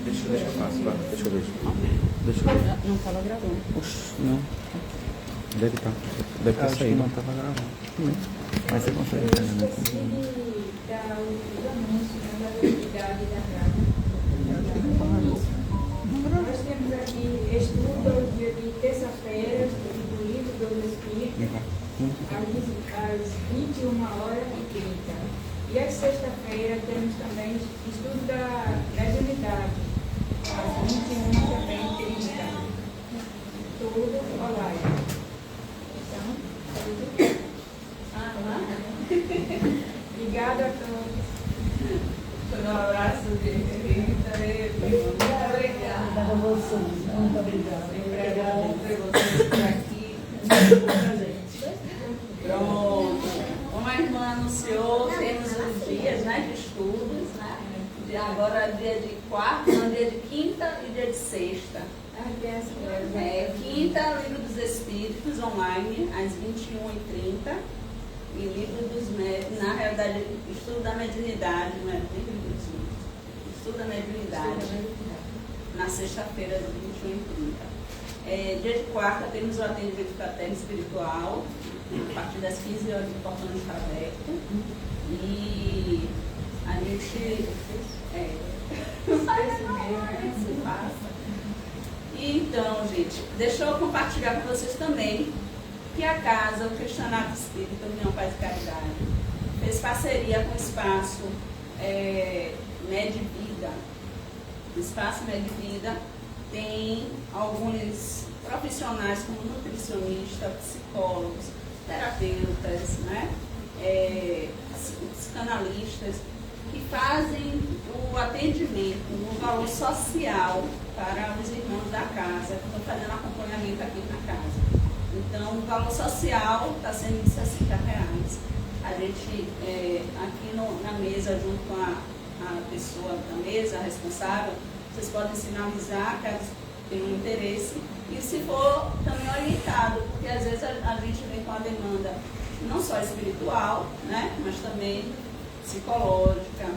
Speaker 5: Deixa eu faço, vai. Deixa eu ver.
Speaker 1: Não estava gravando.
Speaker 5: Oxe, não. Deve estar. Deve ter saído. Não estava gravando. Mas você consegue entender, né?
Speaker 1: Esqueci de dar os anúncios da atividade da casa. Nós temos aqui estudo dia de terça-feira do livro dos Espíritos, às 21h30. E às sexta-feira temos também estudo da mediunidade, às 21h30. Tudo online. Então, tudo. Obrigada a todos.
Speaker 4: Um abraço de Rita. Muito obrigada.
Speaker 2: a vocês. Muito obrigada.
Speaker 4: Sempre é bom ter vocês por aqui. Pronto. Como a irmã anunciou, temos os dias, né, de estudos, né? Agora dia de quarta, dia de quinta e dia de sexta. Quinta, Livro dos Espíritos, online, às 21h30. E Livro dos Médiuns, na realidade, Estudo da Mediunidade, não é Livro dos Espíritos. Estudo da Mediunidade, na sexta-feira, às 21h30. Dia de quarta, temos o atendimento fraterno espiritual, a partir das 15 horas, o portão está aberto. E a gente. Se passa. E então, gente, deixa eu compartilhar com vocês também que a casa, o Questionário Espírita União Paz e Caridade, fez parceria com o Espaço Medvida. O Espaço Medvida tem alguns profissionais como nutricionistas, psicólogos, terapeutas, né? Psicanalistas, que fazem o atendimento no valor social para os irmãos da casa, que estão fazendo acompanhamento aqui na casa. Então, o valor social está sendo de R$60. A gente, aqui na mesa, junto com a pessoa da mesa, a responsável, vocês podem sinalizar caso tenham interesse. E se for também orientado, porque às vezes a gente vem com a demanda não só espiritual, né, mas também psicológica.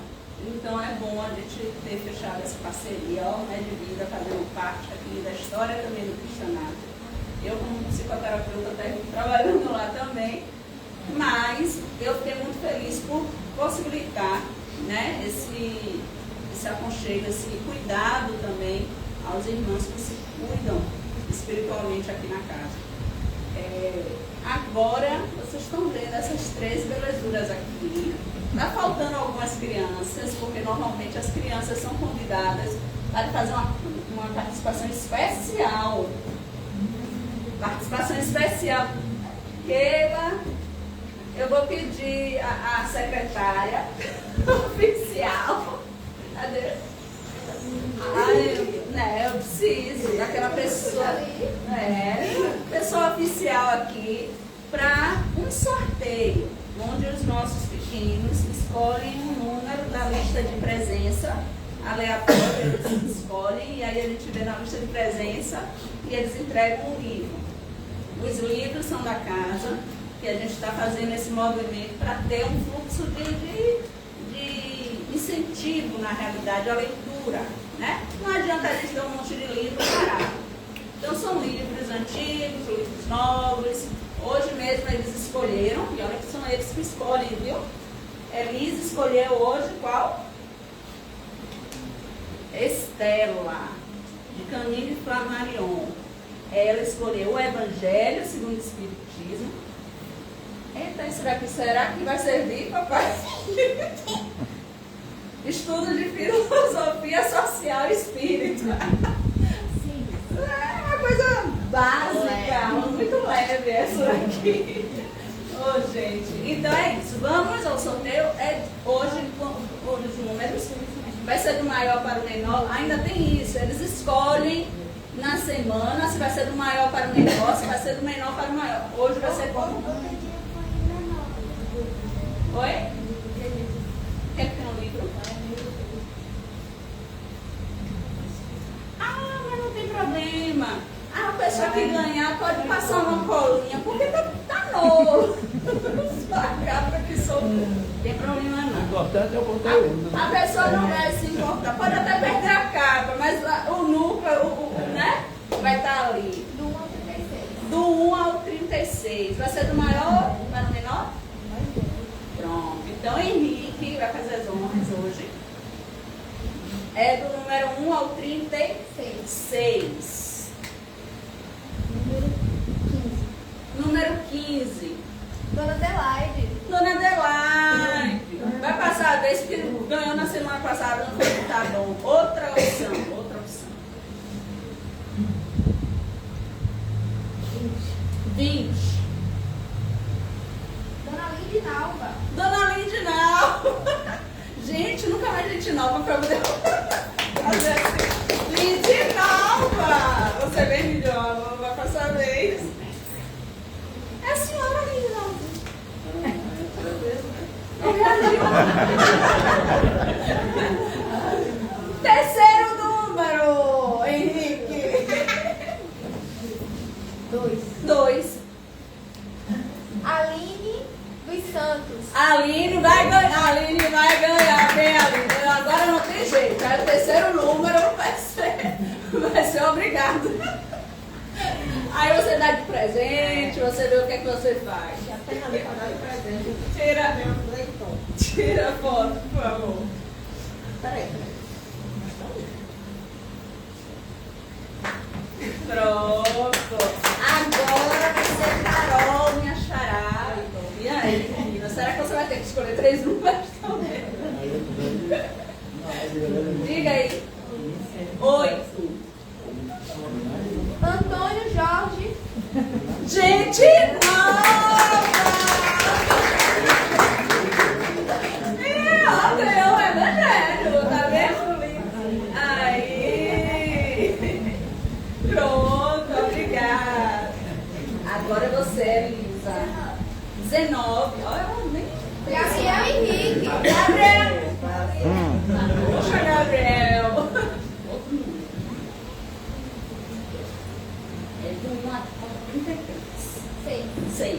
Speaker 4: Então é bom a gente ter fechado essa parceria, Medvida fazendo parte aqui da história também do questionário. Eu como psicoterapeuta técnico trabalhando lá também, mas eu fiquei muito feliz por possibilitar, né, esse aconchego, esse cuidado também aos irmãos que se cuidam espiritualmente aqui na casa. Agora, vocês estão vendo essas 3 belezuras aqui. Está faltando algumas crianças, porque normalmente as crianças são convidadas para fazer uma participação especial. Participação especial. Keila, eu vou pedir a secretária oficial. Cadê? Eu preciso daquela pessoa, pessoa oficial aqui, para um sorteio, onde os nossos pequenos escolhem um número da lista de presença aleatória, eles escolhem, e aí a gente vê na lista de presença e eles entregam um livro. Os livros são da casa, que a gente está fazendo esse movimento para ter um fluxo de incentivo, na realidade, à leitura, né? Não adianta a gente ter um monte de livro parado. Então são livros antigos, livros novos. Hoje mesmo eles escolheram, e olha que são eles que escolhem, viu? Elise escolheu hoje qual? Estela, de Camille Flammarion. Ela escolheu o Evangelho segundo o Espiritismo. Eita, isso daqui será que vai servir, papai? Estudo de filosofia social e espírita. É uma coisa básica, muito leve essa daqui. Oh, gente. Então é isso. Vamos ao sorteio. Hoje, os números. Vai ser do maior para o menor. Ainda tem isso. Eles escolhem na semana se vai ser do maior para o menor, se vai ser do menor para o maior. Hoje vai ser como? Oi? O que é que tem no livro? Mas não tem problema. A pessoa que ganhar pode passar uma colinha, porque tá novo. Só acaba que sou. Não tem problema não.
Speaker 3: O importante é o conteúdo.
Speaker 4: A pessoa não vai se importar. Pode até perder a capa, mas o núcleo, né? Vai estar ali. Do 1 ao 36. Vai ser do maior para o menor? Pronto. Então Henrique vai fazer as honras hoje. É do número 1 ao 36. Número 15.
Speaker 6: Dona Adelaide.
Speaker 4: Dona Adelaide. Vai passar a vez que ganhou na semana passada, não foi? Tá bom. Outra opção. 20.
Speaker 6: Dona Lindinalva.
Speaker 4: Dona Lindinalva. Gente, nunca mais gente nova pra poder fazer assim. Lindinalva. Você é bem melhor, vai passar a vez. É a senhora Lindinalva. Terceiro número, Henrique.
Speaker 6: Aline dos Santos.
Speaker 4: Aline vai ganhar, bem, Aline. Agora não tem jeito, o terceiro número vai ser obrigado. Aí você dá de presente, você vê o que é que você faz. Tira a foto, por favor. Peraí. Pronto. Agora você, Carol, minha xará. E aí, menina, será que você vai ter que escolher 3 números também? Diga aí. 8.
Speaker 6: Antônio Jorge.
Speaker 4: Gente nova! Ó, ganhou o evangelho, tá vendo? Aí! Pronto, obrigada. Agora você, Elisa. 19. Olha, nem.
Speaker 6: Gabriel Henrique.
Speaker 4: Gabriel! Poxa, Gabriel! É do 1 a 33. 6.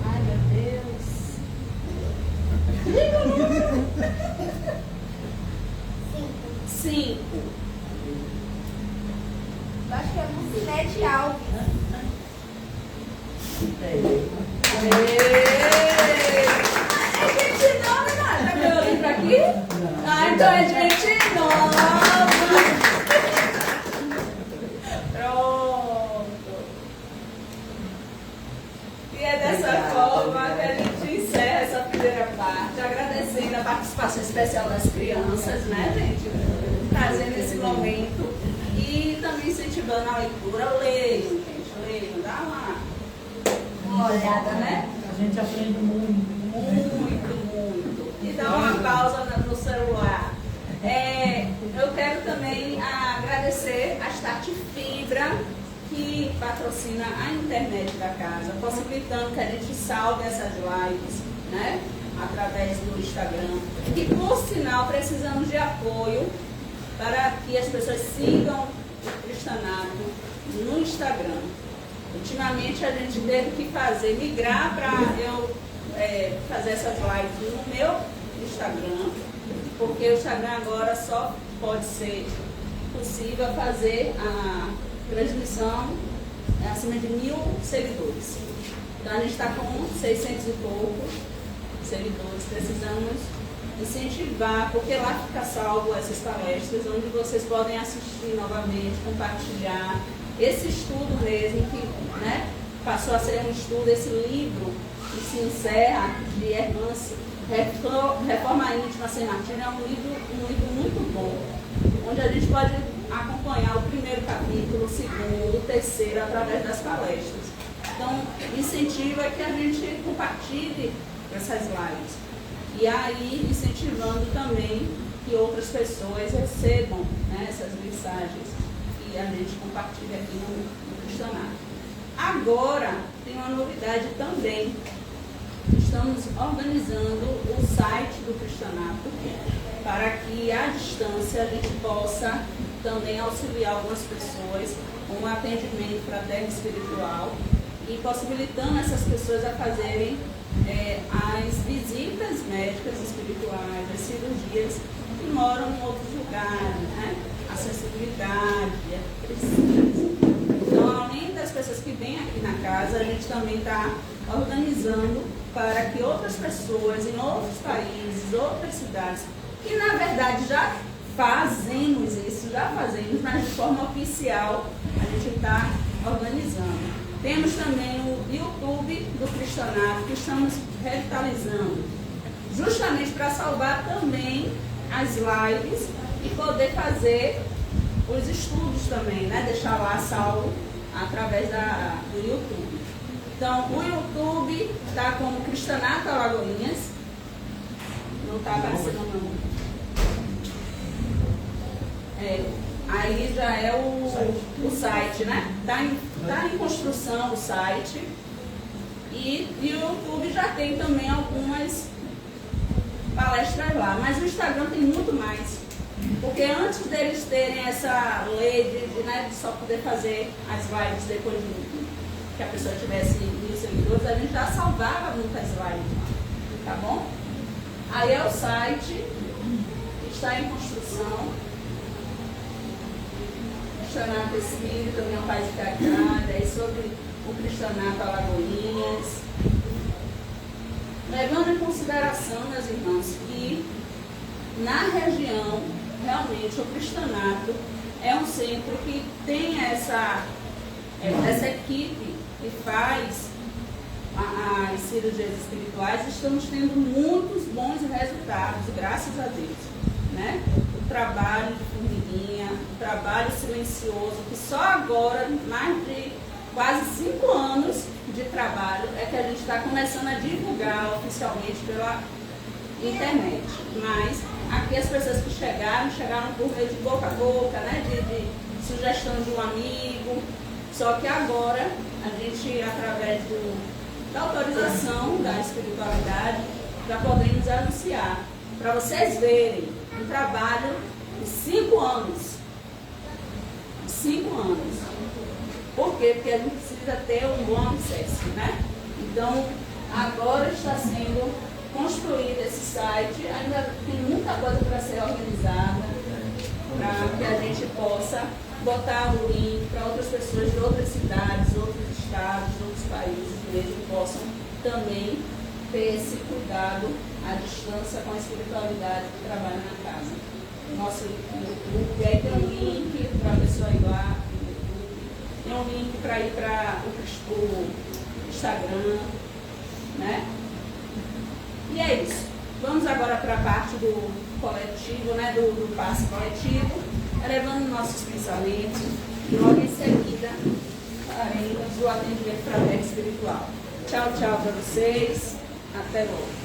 Speaker 4: Ai, meu Deus. Diga o número. 5.
Speaker 6: Acho que é Mucinete Alves.
Speaker 4: É gente nova, né? Tá meu livro aqui? Ah, então é gente nova. Pronto. E é dessa forma que a gente encerra essa primeira parte, agradecendo a participação especial das crianças, né, gente? Trazendo esse momento e também incentivando a leitura. Leiam, gente, leiam, dá uma olhada, né?
Speaker 2: A gente aprende muito.
Speaker 4: Muito. E dá uma pausa no celular. Eu quero também agradecer a Start Fibra, que patrocina a internet da casa, possibilitando que a gente salve essas lives, né? Através do Instagram. E, por sinal, precisamos de apoio para que as pessoas sigam o Cristanato no Instagram. Ultimamente a gente teve que migrar para eu fazer essas lives no meu Instagram, porque o Instagram agora só pode ser possível fazer a transmissão acima de 1000 seguidores. Então a gente está com 600 e poucos seguidores, precisamos incentivar, porque lá fica salvo essas palestras, onde vocês podem assistir novamente, compartilhar. Esse estudo mesmo, que, né, passou a ser um estudo, esse livro que se encerra de Hermance, Reforma Íntima Sem Martírio, é um livro muito bom, onde a gente pode acompanhar o primeiro capítulo, o segundo, o terceiro, através das palestras. Então, incentivo é que a gente compartilhe essas lives. E aí, incentivando também que outras pessoas recebam, né, essas mensagens que a gente compartilha aqui no Cristanato. Agora, tem uma novidade também. Estamos organizando o site do Cristanato para que, à distância, a gente possa também auxiliar algumas pessoas com um atendimento fraterno espiritual e possibilitando essas pessoas a fazerem as visitas médicas espirituais, as cirurgias que moram em outros lugares, né? Acessibilidade, precisa. Então, além das pessoas que vêm aqui na casa, a gente também está organizando para que outras pessoas em outros países, outras cidades, que na verdade já fazemos isso, mas de forma oficial a gente está organizando. Temos também o YouTube do Cristanato, que estamos revitalizando, justamente para salvar também as lives e poder fazer os estudos também, né? Deixar lá salvo através do YouTube. Então, o YouTube está como Cristanato Alagoinhas. Não está aparecendo não. Aí já é o site, né? Está em construção o site. E o YouTube já tem também algumas palestras lá. Mas o Instagram tem muito mais. Porque antes deles terem essa lei de só poder fazer as lives depois que a pessoa tivesse 1.000 seguidores, a gente já salvava muitas lives, tá bom? Aí é o site, está em construção. Cristianato Espírita, União Paz e Caridade, aí sobre o Cristianato Alagoinhas. Levando em consideração, meus irmãos, que na região, realmente, o Cristianato é um centro que tem essa equipe que faz as cirurgias espirituais. Estamos tendo muitos bons resultados, graças a Deus, né? O trabalho de formiguinha, o trabalho silencioso, que só agora, mais de quase 5 anos de trabalho, é que a gente está começando a divulgar oficialmente pela internet. Mas aqui as pessoas que chegaram por meio de boca a boca, né? De sugestão de um amigo. Só que agora a gente, através da autorização da espiritualidade, já podemos anunciar para vocês verem um trabalho de 5 anos. 5 anos. Por quê? Porque a gente precisa ter um bom acesso, né? Então, agora está sendo construído esse site, ainda tem muita coisa para ser organizada, para que a gente possa botar o link para outras pessoas de outras cidades, outros estados, outros países mesmo, possam também ter esse cuidado à distância com a espiritualidade que trabalha na casa. Nosso YouTube, aí tem um link para a pessoa ir lá, tem um link para ir para o Instagram, né? E é isso. Vamos agora para a parte do coletivo, né? Do passe coletivo, elevando nossos pensamentos, e logo em seguida faremos o atendimento fraterno espiritual. Tchau, tchau para vocês. Até logo.